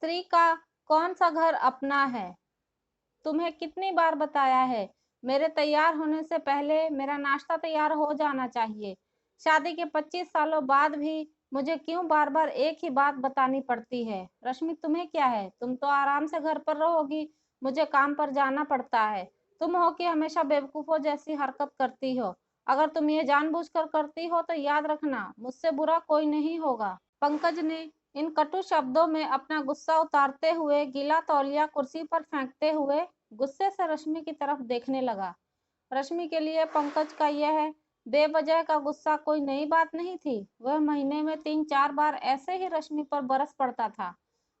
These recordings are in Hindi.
स्त्री का कौन सा घर अपना है? तुम्हें कितनी बार बताया है, मेरे तैयार होने से पहले मेरा नाश्ता तैयार हो जाना चाहिए। शादी के 25 सालों बाद भी मुझे क्यों बार-बार एक ही बात बतानी पड़ती है? रश्मि, तुम्हें क्या है? तुम तो आराम से घर पर रहोगी, मुझे काम पर जाना पड़ता है। तुम हो कि हमेशा बेवकूफों जैसी हरकत करती हो। अगर तुम ये जानबूझकर करती हो तो याद रखना, मुझसे बुरा कोई नहीं होगा। पंकज ने इन कटु शब्दों में अपना गुस्सा उतारते हुए गीला तौलिया कुर्सी पर फेंकते हुए गुस्से से रश्मि की तरफ देखने लगा। रश्मि के लिए पंकज का यह बेवजह का गुस्सा कोई नई बात नहीं थी। वह महीने में 3-4 बार ऐसे ही रश्मि पर बरस पड़ता था।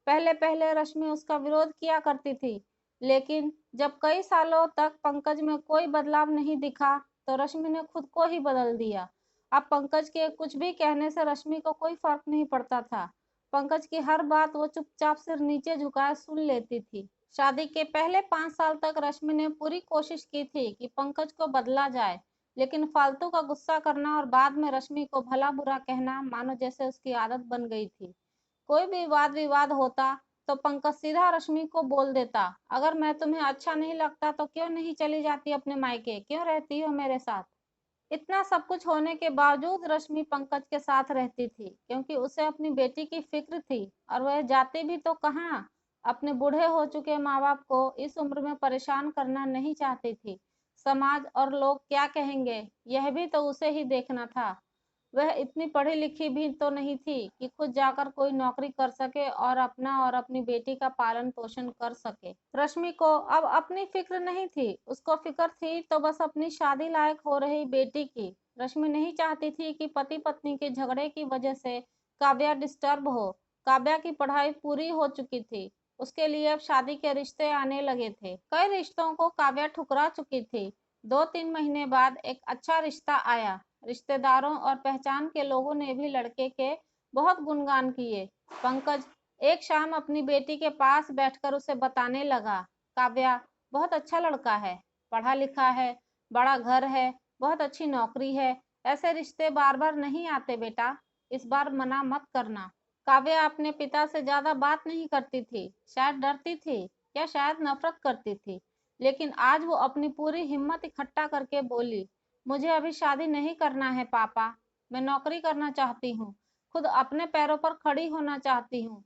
पहले पहले रश्मि उसका विरोध किया करती थी, लेकिन जब कई सालों तक पंकज में कोई बदलाव नहीं दिखा तो रश्मि ने खुद को ही बदल दिया। अब पंकज के कुछ भी कहने से रश्मि को कोई फर्क नहीं पड़ता था। पंकज की हर बात वो चुपचाप सिर नीचे झुकाए सुन लेती थी। शादी के पहले 5 साल तक रश्मि ने पूरी कोशिश की थी कि पंकज को बदला जाए, लेकिन फालतू का गुस्सा करना और बाद में रश्मि को भला बुरा कहना मानो जैसे उसकी आदत बन गई थी। कोई भी वाद विवाद होता तो पंकज सीधा रश्मि को बोल देता, अगर मैं तुम्हें अच्छा नहीं लगता तो क्यों नहीं चली जाती अपने मायके, क्यों रहती हो मेरे साथ? इतना सब कुछ होने के बावजूद रश्मि पंकज के साथ रहती थी, क्योंकि उसे अपनी बेटी की फिक्र थी। और वह जाती भी तो कहाँ, अपने बूढ़े हो चुके माँ बाप को इस उम्र में परेशान करना नहीं चाहती थी। समाज और लोग क्या कहेंगे, यह भी तो उसे ही देखना था। वह इतनी पढ़ी लिखी भी तो नहीं थी कि खुद जाकर कोई नौकरी कर सके और अपना और अपनी बेटी का पालन पोषण कर सके। रश्मि को अब अपनी फिक्र नहीं थी, उसको फिक्र थी तो बस अपनी शादी लायक हो रही बेटी की। रश्मि नहीं चाहती थी कि पति पत्नी के झगड़े की वजह से काव्या डिस्टर्ब हो। काव्या की पढ़ाई पूरी हो चुकी थी, उसके लिए अब शादी के रिश्ते आने लगे थे। कई रिश्तों को काव्या ठुकरा चुकी थी। 2-3 महीने बाद एक अच्छा रिश्ता आया। रिश्तेदारों और पहचान के लोगों ने भी लड़के के बहुत गुणगान किए। पंकज एक शाम अपनी बेटी के पास बैठकर उसे बताने लगा, काव्या बहुत अच्छा लड़का है, पढ़ा लिखा है, बड़ा घर है, बहुत अच्छी नौकरी है। ऐसे रिश्ते बार बार नहीं आते बेटा, इस बार मना मत करना। काव्या अपने पिता से ज्यादा बात नहीं करती थी, शायद डरती थी या शायद नफरत करती थी, लेकिन आज वो अपनी पूरी हिम्मत इकट्ठा करके बोली, मुझे अभी शादी नहीं करना है पापा, मैं नौकरी करना चाहती हूँ, खुद अपने पैरों पर खड़ी होना चाहती हूँ।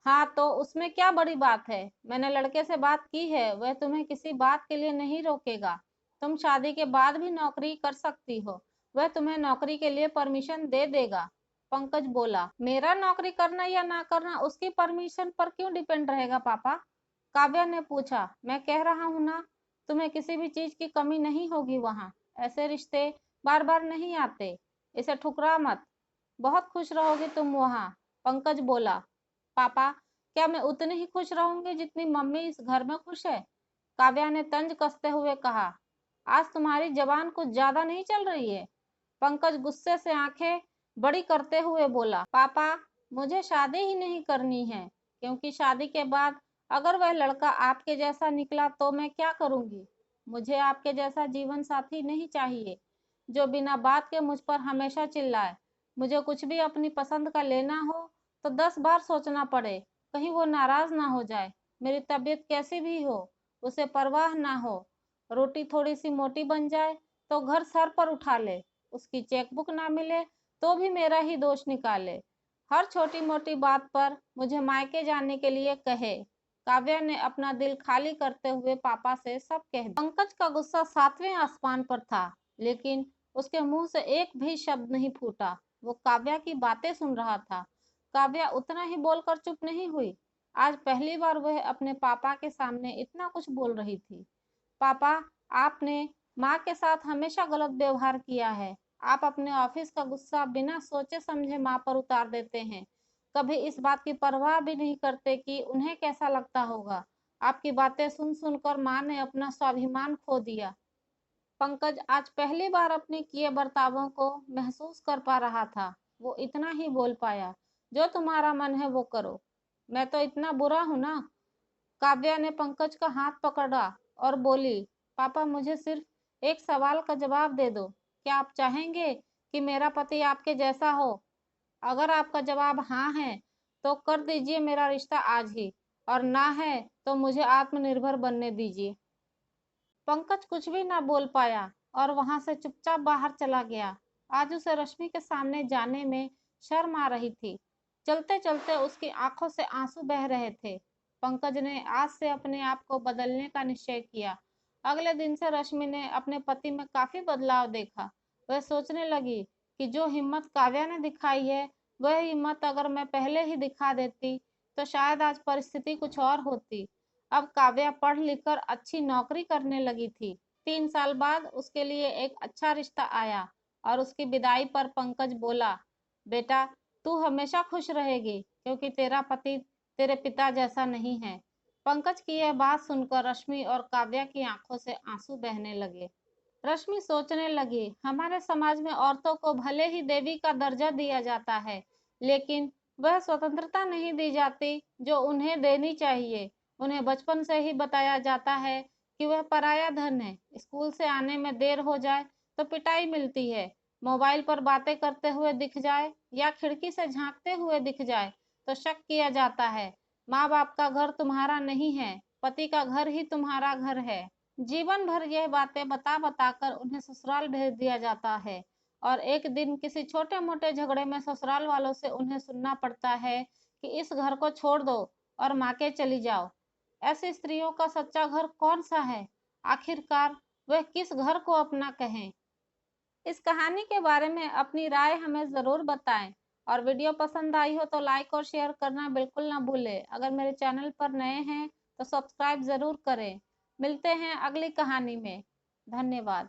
हाँ तो उसमें क्या बड़ी बात है, मैंने लड़के से बात की है, वह तुम्हें किसी बात के लिए नहीं रोकेगा। तुम शादी के बाद भी नौकरी कर सकती हो, वह तुम्हें नौकरी के लिए परमिशन दे देगा। पंकज बोला, मेरा नौकरी करना या ना करना उसकी परमिशन पर क्यों डिपेंड रहेगा पापा? काव्या ने पूछा, मैं कह रहा हूँ ना, तुम्हें किसी भी चीज की कमी नहीं होगी वहाँ। ऐसे रिश्ते बार बार नहीं आते, इसे ठुकरा मत, बहुत खुश रहोगे तुम वहाँ। पंकज बोला, पापा क्या मैं उतनी ही खुश रहूंगी जितनी मम्मी इस घर में खुश है? काव्या ने तंज कसते हुए कहा, आज तुम्हारी जबान कुछ ज्यादा नहीं चल रही है? पंकज गुस्से से आंखें बड़ी करते हुए बोला, पापा मुझे शादी ही नहीं करनी है, क्योंकि शादी के बाद अगर वह लड़का आपके जैसा निकला तो मैं क्या करूंगी? मुझे आपके जैसा जीवन साथी नहीं चाहिए, जो बिना बात के मुझ पर हमेशा चिल्लाए। मुझे कुछ भी अपनी पसंद का लेना हो तो 10 बार सोचना पड़े, कहीं वो नाराज ना हो जाए। मेरी तबीयत कैसी भी हो, उसे परवाह ना हो। रोटी थोड़ी सी मोटी बन जाए तो घर सर पर उठा ले, उसकी चेकबुक ना मिले तो भी मेरा ही दोष निकाले, हर छोटी मोटी बात पर मुझे मायके जाने के लिए कहे। काव्या ने अपना दिल खाली करते हुए पापा से सब कह दिया। पंकज का गुस्सा 7वें आसमान पर था, लेकिन उसके मुंह से एक भी शब्द नहीं फूटा। वो काव्या की बातें सुन रहा था। काव्या उतना ही बोलकर चुप नहीं हुई। आज पहली बार वह अपने पापा के सामने इतना कुछ बोल रही थी। पापा, आपने माँ के साथ हमेशा गलत व्यवहार किया है। आप अपने ऑफिस का गुस्सा बिना सोचे समझे माँ पर उतार देते हैं। कभी इस बात की परवाह भी नहीं करते कि उन्हें कैसा लगता होगा। आपकी बातें सुन सुनकर माँ ने अपना स्वाभिमान खो दिया। पंकज आज पहली बार अपने किए बर्तावों को महसूस कर पा रहा था। वो इतना ही बोल पाया, जो तुम्हारा मन है वो करो। मैं तो इतना बुरा हूं ना? काव्या ने पंकज का हाथ पकड़ा और बोली, पापा मुझे सिर्फ एक सवाल का जवाब दे दो, क्या आप चाहेंगे कि मेरा पति आपके जैसा हो? अगर आपका जवाब हाँ है तो कर दीजिए मेरा रिश्ता आज ही, और ना है तो मुझे आत्मनिर्भर बनने दीजिए। पंकज कुछ भी ना बोल पाया और वहां से चुपचाप बाहर चला गया। आज उसे रश्मि के सामने जाने में शर्म आ रही थी। चलते चलते उसकी आंखों से आंसू बह रहे थे। पंकज ने आज से अपने आप को बदलने का निश्चय किया। अगले दिन से रश्मि ने अपने पति में काफी बदलाव देखा। वह सोचने लगी कि जो हिम्मत काव्या ने दिखाई है, वह हिम्मत अगर मैं पहले ही दिखा देती तो शायद आज परिस्थिति कुछ और होती। अब काव्या पढ़ लिख कर अच्छी नौकरी करने लगी थी। 3 साल बाद उसके लिए एक अच्छा रिश्ता आया और उसकी विदाई पर पंकज बोला, बेटा तू हमेशा खुश रहेगी क्योंकि तेरा पति तेरे पिता जैसा नहीं है। पंकज की यह बात सुनकर रश्मि और काव्या की आंखों से आंसू बहने लगे। रश्मि सोचने लगी, हमारे समाज में औरतों को भले ही देवी का दर्जा दिया जाता है, लेकिन वह स्वतंत्रता नहीं दी जाती जो उन्हें देनी चाहिए। उन्हें बचपन से ही बताया जाता है कि वह पराया धन है। स्कूल से आने में देर हो जाए तो पिटाई मिलती है। मोबाइल पर बातें करते हुए दिख जाए या खिड़की से झांकते हुए दिख जाए तो शक किया जाता है। माँ बाप का घर तुम्हारा नहीं है, पति का घर ही तुम्हारा घर है। जीवन भर यह बातें बता बता कर उन्हें ससुराल भेज दिया जाता है और एक दिन किसी छोटे मोटे झगड़े में ससुराल वालों से उन्हें सुनना पड़ता है कि इस घर को छोड़ दो और मायके चली जाओ। ऐसी स्त्रियों का सच्चा घर कौन सा है? आखिरकार वह किस घर को अपना कहें? इस कहानी के बारे में अपनी राय हमें ज़रूर बताएं और वीडियो पसंद आई हो तो लाइक और शेयर करना बिल्कुल ना भूलें। अगर मेरे चैनल पर नए हैं तो सब्सक्राइब ज़रूर करें। मिलते हैं अगली कहानी में। धन्यवाद।